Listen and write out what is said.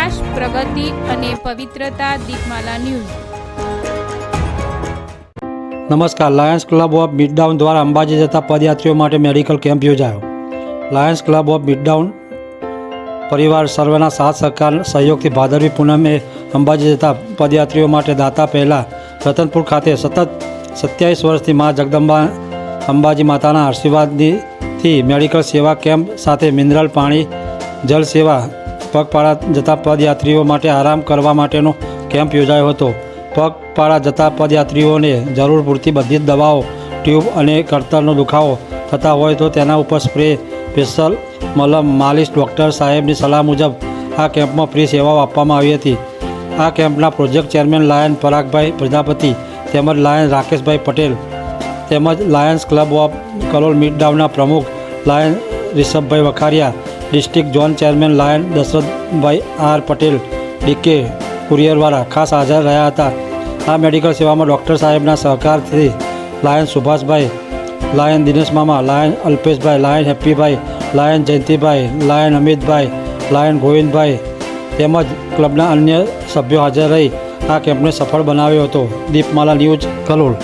વિકાસ, પ્રગતિ અને પવિત્રતા. દીપમાલા ન્યૂઝ. નમસ્કાર. Lions club of Midtown દ્વારા અંબાજી જતા પદયાત્રીઓ માટે મેડિકલ કેમ્પ યોજાયો. લાયન્સ ક્લબ ઓફ મિડટાઉન પરિવાર સર્વેના સાથ સહકાર સહયોગથી ભાદરવી પૂનમે અંબાજી જતા પદયાત્રીઓ માટે દાતા પહેલાં રતનપુર ખાતે સતત 27 વર્ષથી મા જગદંબા અંબાજી માતાના આશીર્વાદથી મેડિકલ સેવા કેમ્પ સાથે મિનરલ પાણી, જલ સેવા, પગપાળા જતા પદયાત્રીઓ માટે આરામ કરવા માટેનો કેમ્પ યોજાયો હતો. પગપાળા જતા પદયાત્રીઓને જરૂર પૂરતી બધી જ દવાઓ, ટ્યુબ અને કળતરનો દુખાવો થતા હોય તો તેના ઉપર સ્પ્રે, સ્પેશિયલ મલમ, માલિશ ડૉક્ટર સાહેબની સલાહ મુજબ આ કેમ્પમાં ફ્રી સેવાઓ આપવામાં આવી હતી. આ કેમ્પના project chairman lion Paragbhai Prajapati તેમજ લાયન રાકેશભાઈ પટેલ તેમજ લાયન્સ ક્લબ ઓફ કલોલ મિડટાઉનના પ્રમુખ lion Rishabhbhai Vakharia, district zone chairman lion Dashrathbhai R Patel, DK કુરિયરવાળા ખાસ હાજર રહ્યા હતા. આ મેડિકલ સેવામાં ડૉક્ટર સાહેબના સહકારથી લાયન સુભાષભાઈ, લાયન દિનેશ મામા, lion Alpeshbhai, lion Happybhai, lion Jayantibhai, lion Amitbhai, lion Govindbhai તેમજ ક્લબના અન્ય સભ્યો હાજર રહી આ કેમ્પને સફળ બનાવ્યો હતો. દીપમાલા ન્યૂઝ, કલોલ.